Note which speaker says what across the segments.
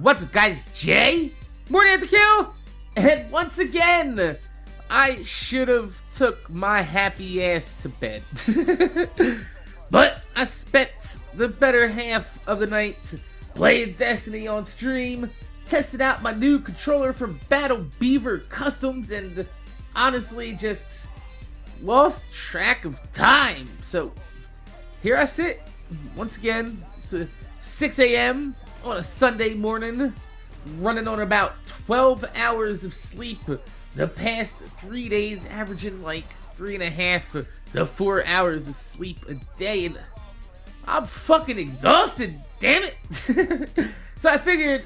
Speaker 1: What's up, guys? Jay, MorninAfterKill, and once again, I should have took my happy ass to bed. But I spent the better half of the night playing Destiny on stream, tested out my new controller from Battle Beaver Customs, and honestly just lost track of time. So here I sit once again. It's 6 a.m. on a Sunday morning, running on about 12 hours of sleep the past 3 days, averaging like 3.5 to 4 hours of sleep a day, and I'm fucking exhausted, damn it. So I figured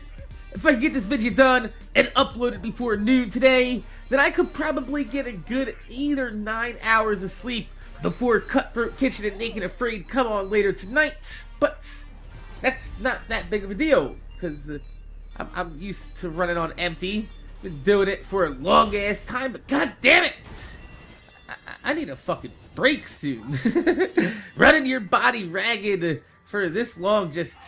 Speaker 1: if I could get this video done and uploaded before noon today, then I could probably get a good 8 or 9 hours of sleep before Cutthroat Kitchen and Naked Afraid come on later tonight. But that's not that big of a deal, because I'm used to running on empty. Been doing it for a long ass time, but god damn it, I need a fucking break soon. Running your body ragged for this long just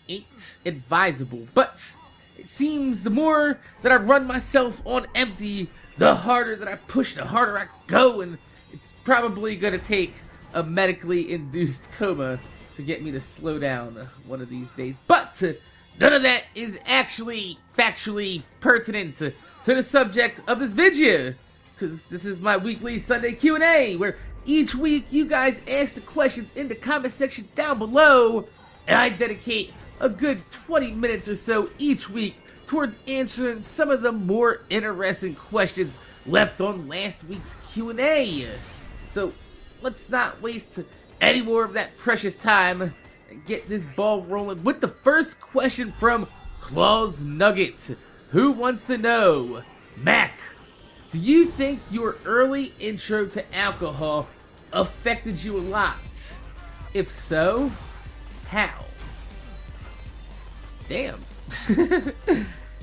Speaker 1: ain't advisable. But it seems the more that I run myself on empty, the harder that I push, the harder I go, and it's probably gonna take a medically induced coma to get me to slow down one of these days. But none of that is actually factually pertinent to the subject of this video, because this is my weekly Sunday Q&A, where each week you guys ask the questions in the comment section down below, and I dedicate a good 20 minutes or so each week towards answering some of the more interesting questions left on last week's Q&A. So let's not waste any more of that precious time and get this ball rolling with the first question from Claus Nugget, who wants to know, MAK, do you think your early intro to alcohol affected you a lot? If so, how? Damn.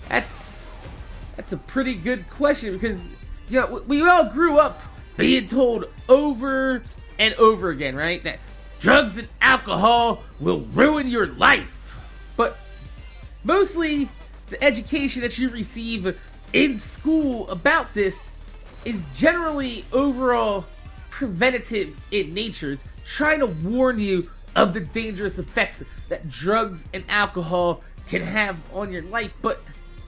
Speaker 1: That's a pretty good question, because, you know, we all grew up being told over and over again, right, that drugs and alcohol will ruin your life. But mostly the education that you receive in school about this is generally overall preventative in nature. It's trying to warn you of the dangerous effects that drugs and alcohol can have on your life, but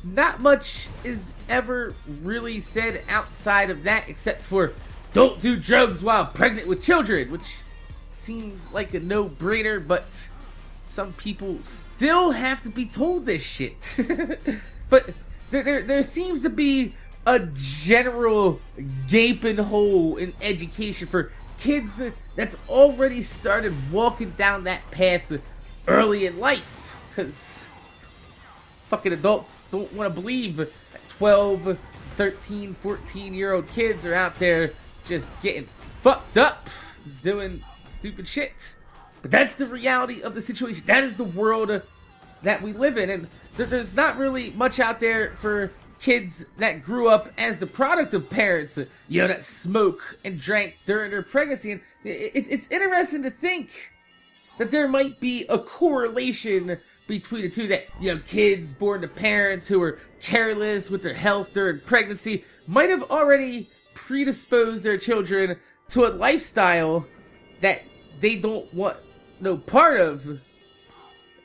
Speaker 1: not much is ever really said outside of that, except for don't do drugs while pregnant with children, which seems like a no-brainer, but some people still have to be told this shit. But there seems to be a general gaping hole in education for kids that's already started walking down that path early in life, because fucking adults don't want to believe that 12, 13, 14-year-old kids are out there just getting fucked up, doing stupid shit. But that's the reality of the situation. That is the world that we live in, and there's not really much out there for kids that grew up as the product of parents, you know, that smoke and drank during their pregnancy. And it's interesting to think that there might be a correlation between the two, that, you know, kids born to parents who were careless with their health during pregnancy might have already predisposed their children to a lifestyle that they don't want no part of,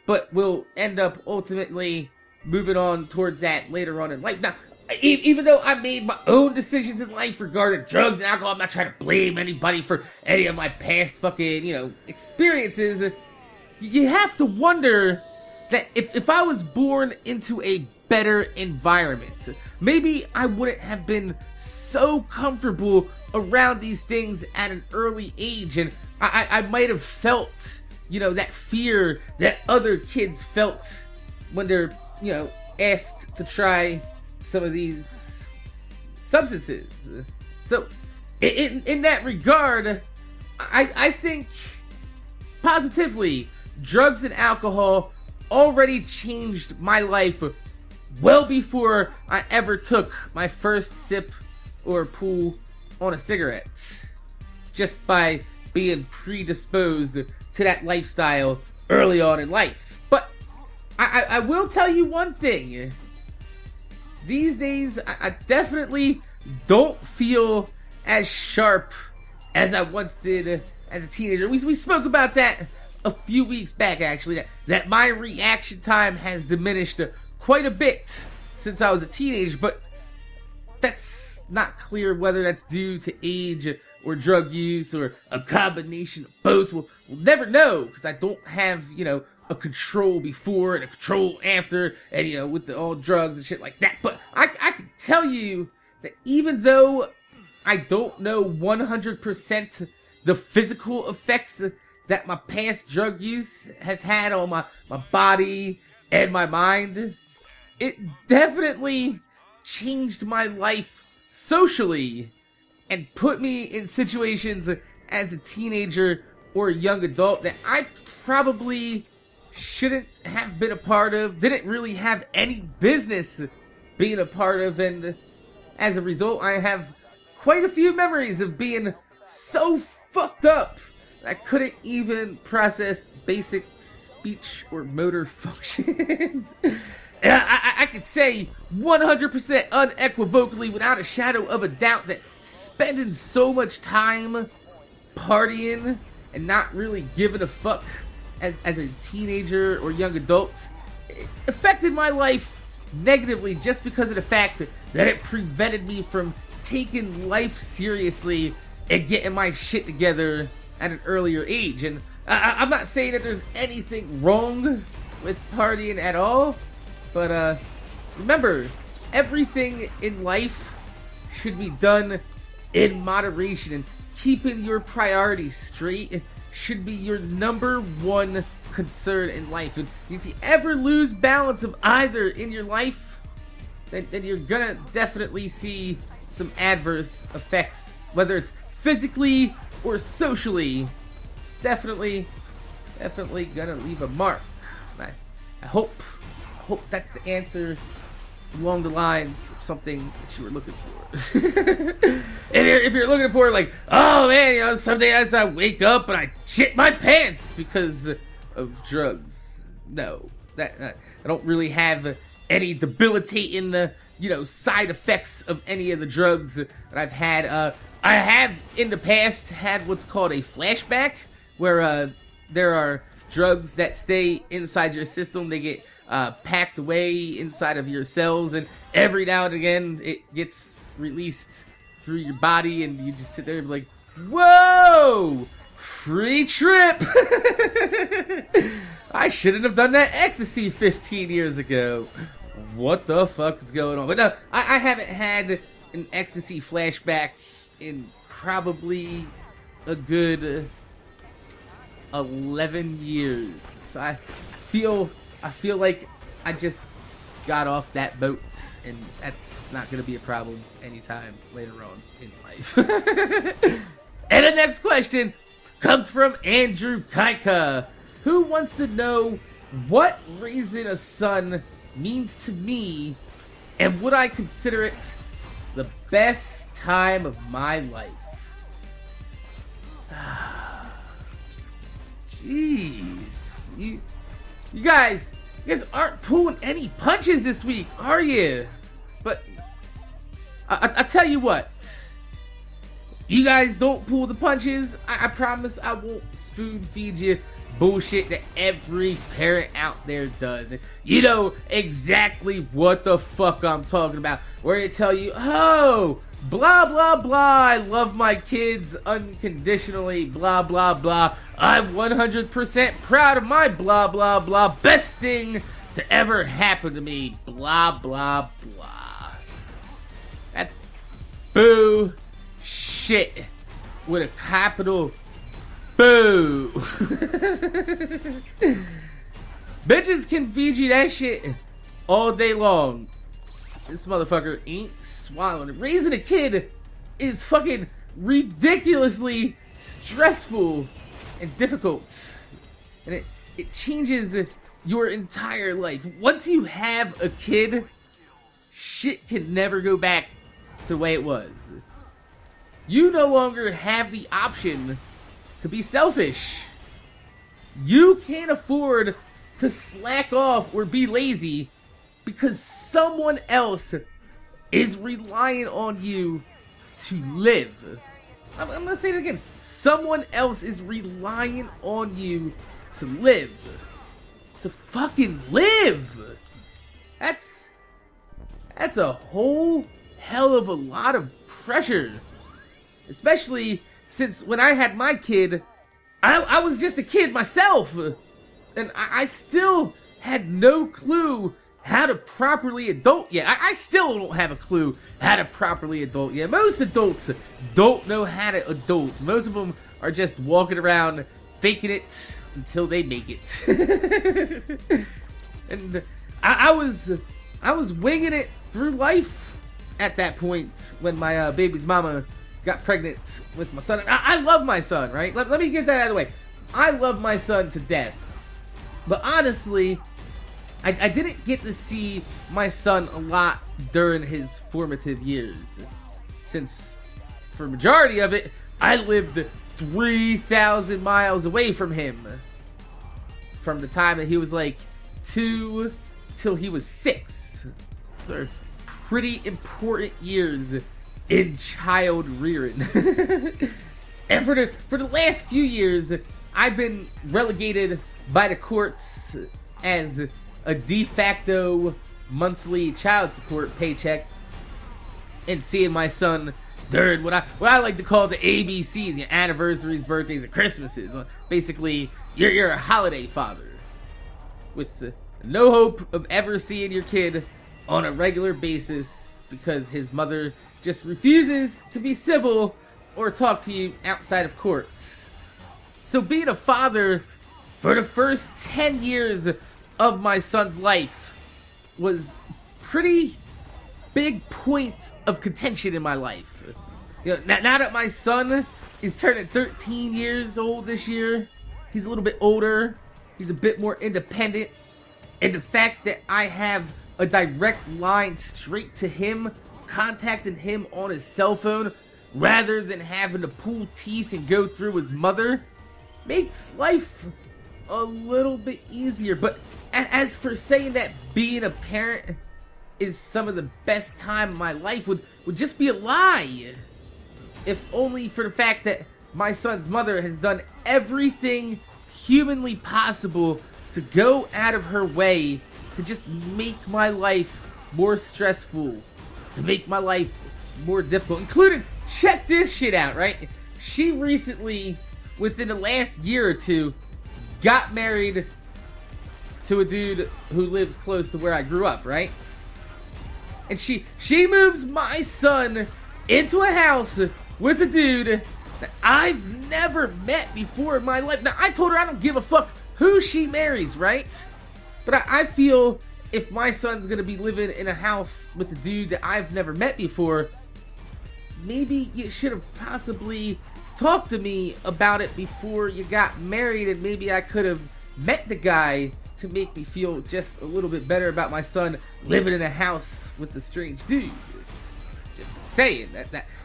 Speaker 1: but will end up ultimately moving on towards that later on in life. Now, even though I made my own decisions in life regarding drugs and alcohol, I'm not trying to blame anybody for any of my past fucking, you know, experiences. You have to wonder that if I was born into a better environment, maybe I wouldn't have been so comfortable around these things at an early age, and I might have felt, you know, that fear that other kids felt when they're, you know, asked to try some of these substances. So in that regard, I think positively drugs and alcohol already changed my life well before I ever took my first sip or pull on a cigarette, just by being predisposed to that lifestyle early on in life. But I will tell you one thing. These days, I definitely don't feel as sharp as I once did as a teenager. We spoke about that a few weeks back, actually, that my reaction time has diminished quite a bit since I was a teenager, but that's not clear whether that's due to age or drug use or a combination of both. We'll never know, because I don't have, a control before and a control after, and, with all drugs and shit like that. But I can tell you that even though I don't know 100% the physical effects that my past drug use has had on my body and my mind, it definitely changed my life socially and put me in situations as a teenager or a young adult that I probably shouldn't have been a part of, didn't really have any business being a part of, and as a result, I have quite a few memories of being so fucked up I couldn't even process basic speech or motor functions. And I could say 100% unequivocally, without a shadow of a doubt, that spending so much time partying and not really giving a fuck as a teenager or young adult, it affected my life negatively just because of the fact that it prevented me from taking life seriously and getting my shit together at an earlier age. And I'm not saying that there's anything wrong with partying at all, but remember, everything in life should be done in moderation, and keeping your priorities straight should be your number one concern in life. And if you ever lose balance of either in your life, then you're gonna definitely see some adverse effects, whether it's physically or socially. It's definitely gonna leave a mark. I hope that's the answer along the lines of something that you were looking for. And if you're looking for, like, oh man, some days I wake up and I shit my pants because of drugs. No, I don't really have any debilitating, side effects of any of the drugs that I've had. I have in the past had what's called a flashback, where there are drugs that stay inside your system. They get packed away inside of your cells, and every now and again it gets released through your body, and you just sit there and be like, whoa, free trip. I shouldn't have done that ecstasy 15 years ago. What the fuck is going on? But no, I haven't had an ecstasy flashback in probably a good 11 years. So I feel like I just got off that boat, and that's not going to be a problem anytime later on in life. And the next question comes from Andrew Kaika, who wants to know what raising a son means to me, and would I consider it the best time of my life. Jeez, you guys aren't pulling any punches this week, are you? But I tell you what, you guys don't pull the punches. I promise I won't spoon feed you bullshit that every parent out there does. You know exactly what the fuck I'm talking about, where they tell you, oh, blah blah blah, I love my kids unconditionally, blah blah blah, I'm 100% proud of my blah blah blah, best thing to ever happen to me, blah blah blah. That boo shit with a capital boo. Bitches can feed you that shit all day long. This motherfucker ain't swallowing. Raising a kid is fucking ridiculously stressful and difficult. And it changes your entire life. Once you have a kid, shit can never go back to the way it was. You no longer have the option to be selfish. You can't afford to slack off or be lazy because someone else is relying on you to live. I'm gonna say it again. Someone else is relying on you to live. To fucking live! That's a whole hell of a lot of pressure. Especially since when I had my kid, I was just a kid myself. And I still had no clue how to properly adult yet. I still don't have a clue how to properly adult yet. Most adults don't know how to adult. Most of them are just walking around faking it until they make it. And I was winging it through life at that point when my baby's mama got pregnant with my son. And I love my son, right? Let me get that out of the way. I love my son to death. But honestly, I didn't get to see my son a lot during his formative years. Since, for majority of it, I lived 3,000 miles away from him. From the time that he was like 2 till he was 6. Those are pretty important years in child rearing. And for the last few years, I've been relegated by the courts as a de facto monthly child support paycheck, and seeing my son during what I like to call the ABCs, your anniversaries, birthdays, and Christmases. Basically, you're a holiday father with no hope of ever seeing your kid on a regular basis because his mother just refuses to be civil or talk to you outside of court. So being a father for the first 10 years of my son's life was pretty big point of contention in my life. You know, now that my son is turning 13 years old this year, he's a little bit older, he's a bit more independent, and the fact that I have a direct line straight to him, contacting him on his cell phone, rather than having to pull teeth and go through his mother, makes life a little bit easier. But as for saying that being a parent is some of the best time of my life would just be a lie. If only for the fact that my son's mother has done everything humanly possible to go out of her way to just make my life more stressful, to make my life more difficult, including, check this shit out, right? She recently, within the last year or two, got married to a dude who lives close to where I grew up, right? And she moves my son into a house with a dude that I've never met before in my life. Now, I told her I don't give a fuck who she marries, right? But I feel if my son's gonna be living in a house with a dude that I've never met before, maybe you should have possibly talked to me about it before you got married, and maybe I could have met the guy to make me feel just a little bit better about my son living in a house with a strange dude. Just saying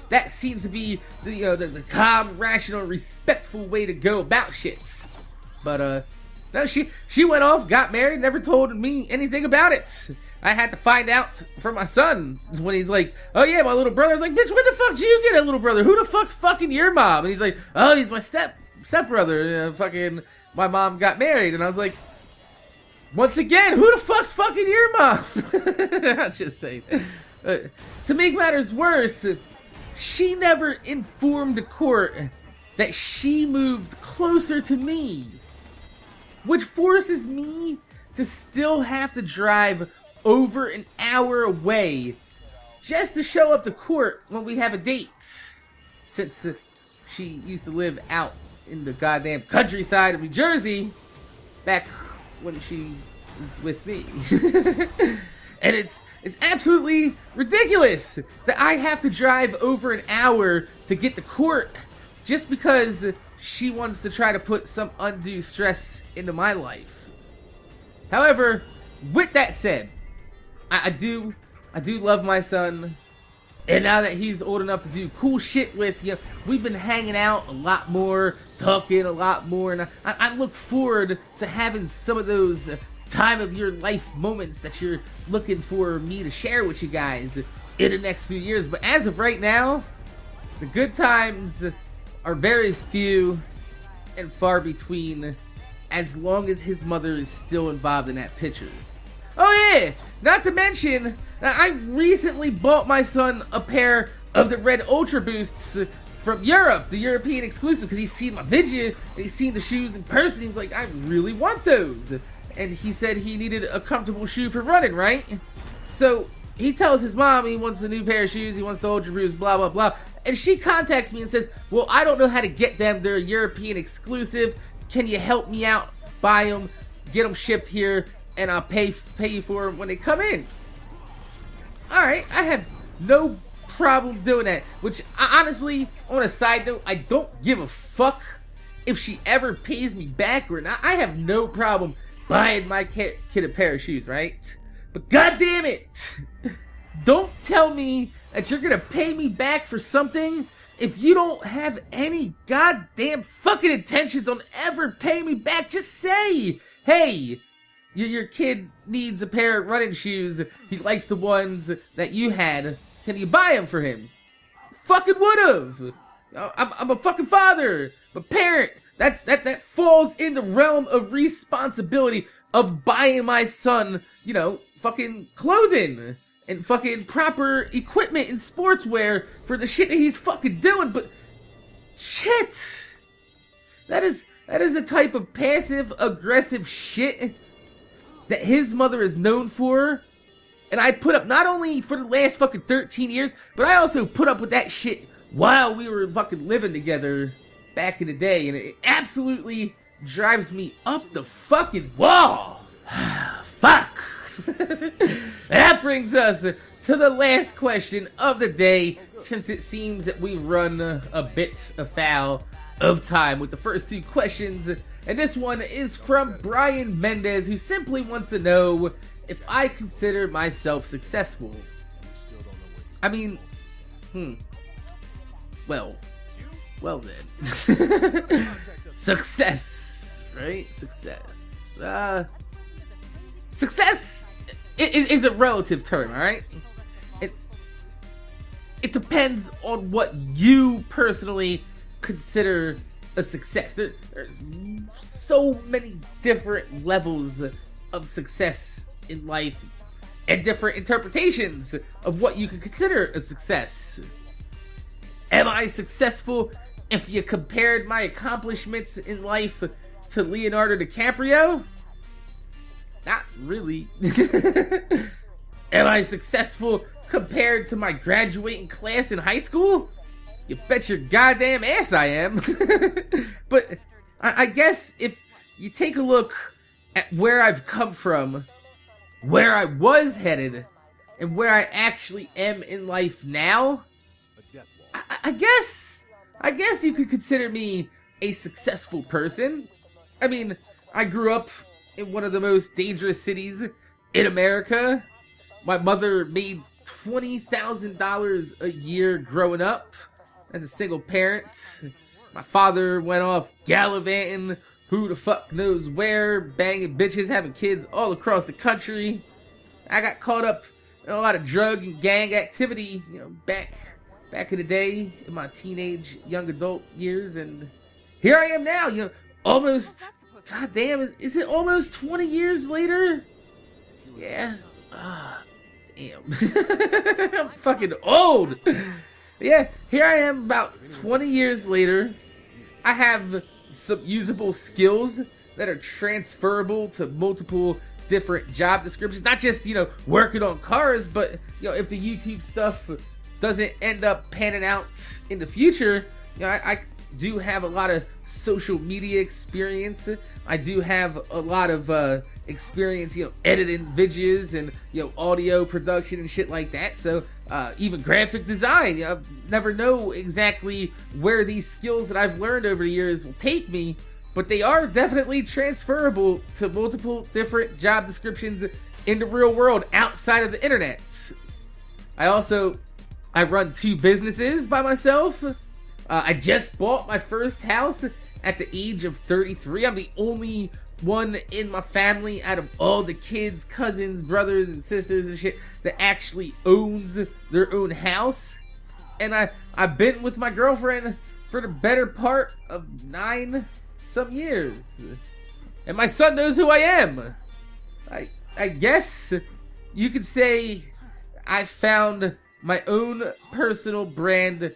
Speaker 1: that seems to be the calm, rational, respectful way to go about shit. But no, she went off, got married, never told me anything about it. I had to find out from my son when he's like, "Oh yeah, my little brother." I was like, "Bitch, when the fuck did you get a little brother? Who the fuck's fucking your mom?" And he's like, "Oh, he's my stepbrother. Fucking my mom got married." And I was like, once again, who the fuck's fucking your mom? I'm just saying. To make matters worse, she never informed the court that she moved closer to me, which forces me to still have to drive over an hour away just to show up to court when we have a date, since she used to live out in the goddamn countryside of New Jersey back when she was with me. And it's absolutely ridiculous that I have to drive over an hour to get to court just because she wants to try to put some undue stress into my life. However, with that said, I do love my son, and now that he's old enough to do cool shit with, we've been hanging out a lot more, talking a lot more, and I look forward to having some of those time of your life moments that you're looking for me to share with you guys in the next few years. But as of right now, the good times are very few and far between, as long as his mother is still involved in that picture. Oh yeah, not to mention, I recently bought my son a pair of the Red Ultra Boosts from Europe, the European exclusive, because he's seen my video, and he's seen the shoes in person. He was like, I really want those. And he said he needed a comfortable shoe for running, right? So he tells his mom he wants a new pair of shoes, he wants the Ultra Boost, blah, blah, blah. And she contacts me and says, well, I don't know how to get them. They're European exclusive. Can you help me out? Buy them, get them shipped here, and I'll pay you for them when they come in. Alright, I have no problem doing that. Which, honestly, on a side note, I don't give a fuck if she ever pays me back or not. I have no problem buying my kid a pair of shoes, right? But goddamn it, don't tell me that you're gonna pay me back for something if you don't have any goddamn fucking intentions on ever paying me back. Just say, hey, your kid needs a pair of running shoes. He likes the ones that you had. Can you buy them for him? Fucking would've. I'm a fucking father, a parent. That falls in the realm of responsibility of buying my son, you know, fucking clothing and fucking proper equipment and sportswear for the shit that he's fucking doing. But shit, that is the type of passive aggressive shit that his mother is known for. And I put up not only for the last fucking 13 years, but I also put up with that shit while we were fucking living together back in the day, and it absolutely drives me up the fucking wall. Fuck. That brings us to the last question of the day, since it seems that we've run a bit afoul of time with the first two questions. And this one is from Brian Mendez, who simply wants to know if I consider myself successful. I mean, well then. Success, right? Success. Success is a relative term, alright? It depends on what you personally consider a success. There's so many different levels of success in life and different interpretations of what you can consider a success. Am I successful if you compared my accomplishments in life to Leonardo DiCaprio? Not really. Am I successful compared to my graduating class in high school? You bet your goddamn ass I am. But I guess if you take a look at where I've come from, where I was headed, and where I actually am in life now, I guess you could consider me a successful person. I mean, I grew up in one of the most dangerous cities in America. My mother made $20,000 a year growing up as a single parent. My father went off gallivanting who the fuck knows where, banging bitches, having kids all across the country. I got caught up in a lot of drug and gang activity, you know, back in the day, in my teenage, young adult years, and here I am now, you know, almost, goddamn, is it almost 20 years later? Yes. Damn. I'm fucking old. Yeah, here I am about 20 years later. I have some usable skills that are transferable to multiple different job descriptions. Not just, you know, working on cars, but, you know, if the YouTube stuff doesn't end up panning out in the future, you know, I do have a lot of social media experience. I do have a lot of experience, you know, editing videos and, you know, audio production and shit like that. So even graphic design, you know, I never know exactly where these skills that I've learned over the years will take me, but they are definitely transferable to multiple different job descriptions in the real world outside of the internet. I run 2 businesses by myself. I just bought my first house at the age of 33. I'm the only one in my family out of all the kids, cousins, brothers, and sisters and shit that actually owns their own house. And I've been with my girlfriend for the better part of 9 some years. And my son knows who I am. I guess you could say I found my own personal brand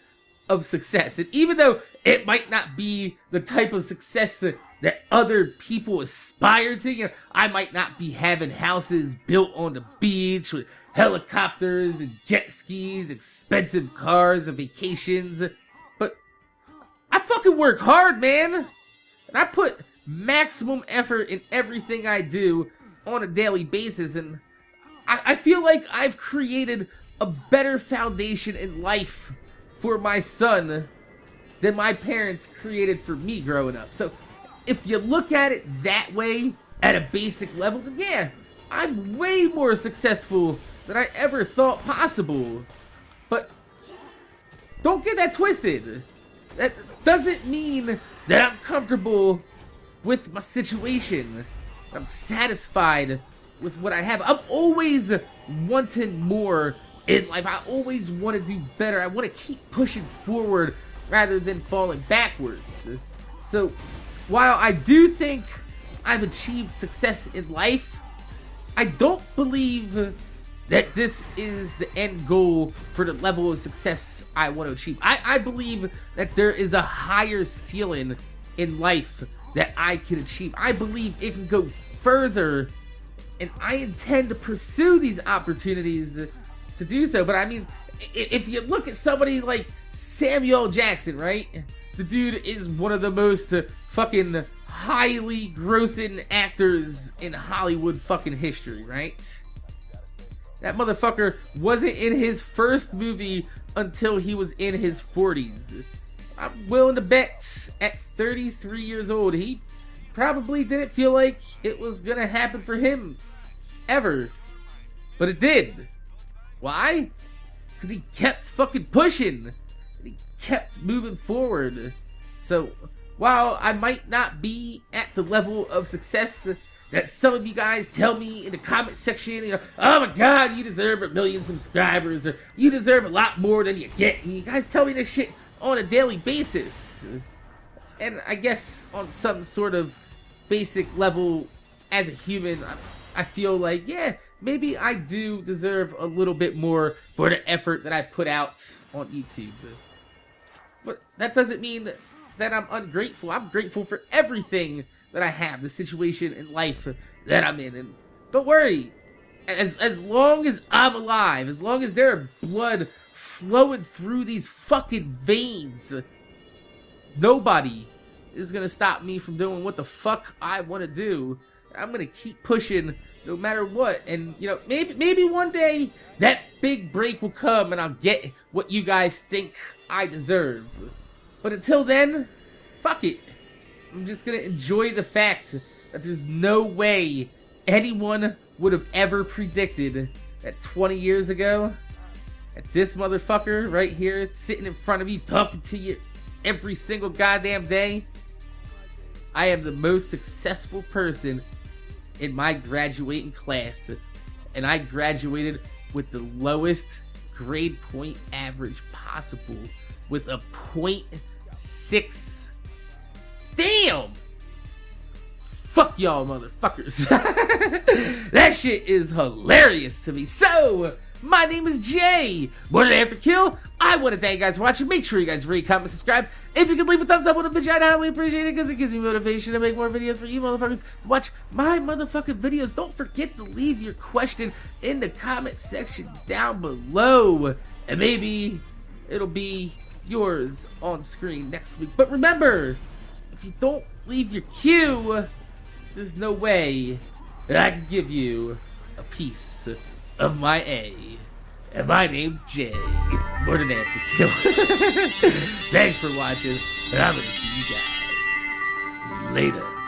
Speaker 1: of success. And even though it might not be the type of success that other people aspire to, you know, I might not be having houses built on the beach with helicopters and jet skis, expensive cars and vacations, but I fucking work hard, man. And I put maximum effort in everything I do on a daily basis, and I feel like I've created a better foundation in life for my son than my parents created for me growing up. So if you look at it that way, at a basic level, then yeah, I'm way more successful than I ever thought possible. But don't get that twisted. That doesn't mean that I'm comfortable with my situation. I'm satisfied with what I have. I'm always wanting more in life. I always want to do better. I want to keep pushing forward rather than falling backwards. So while I do think I've achieved success in life, I don't believe that this is the end goal for the level of success I want to achieve. I believe that there is a higher ceiling in life that I can achieve. I believe it can go further, and I intend to pursue these opportunities to do so. But I mean, if you look at somebody like Samuel Jackson, right? The dude is one of the most fucking highly grossing actors in Hollywood fucking history, right? That motherfucker wasn't in his first movie until he was in his 40s. I'm willing to bet at 33 years old, he probably didn't feel like it was gonna happen for him ever. But it did. Why? Because he kept fucking pushing. He kept moving forward. So while I might not be at the level of success that some of you guys tell me in the comment section, you know, oh my god, you deserve 1 million subscribers, or you deserve a lot more than you get. You guys tell me this shit on a daily basis. And I guess on some sort of basic level, as a human, I feel like, yeah, maybe I do deserve a little bit more for the effort that I put out on YouTube. But that doesn't mean that I'm ungrateful. I'm grateful for everything that I have, the situation in life that I'm in. And don't worry, as long as I'm alive, as long as there are blood flowing through these fucking veins, nobody is gonna stop me from doing what the fuck I want to do. I'm gonna keep pushing no matter what. And you know, maybe one day that big break will come and I'll get what you guys think I deserve. But until then, fuck it. I'm just gonna enjoy the fact that there's no way anyone would have ever predicted that 20 years ago, that this motherfucker right here sitting in front of you talking to you every single goddamn day, I am the most successful person in my graduating class, and I graduated with the lowest grade point average possible, with a .6. Damn! Fuck y'all motherfuckers. That shit is hilarious to me. So, my name is Jay, MorninAfterKill. I want to thank you guys for watching. Make sure you guys rate, comment, subscribe. If you could leave a thumbs up on the video, I'd highly appreciate it, because it gives me motivation to make more videos for you motherfuckers. Watch my motherfucking videos. Don't forget to leave your question in the comment section down below, and maybe it'll be yours on screen next week. But remember, if you don't leave your cue, there's no way that I can give you a piece of my A. And my name's Jay, MorninAfterKill. Thanks for watching, and I'm gonna see you guys later.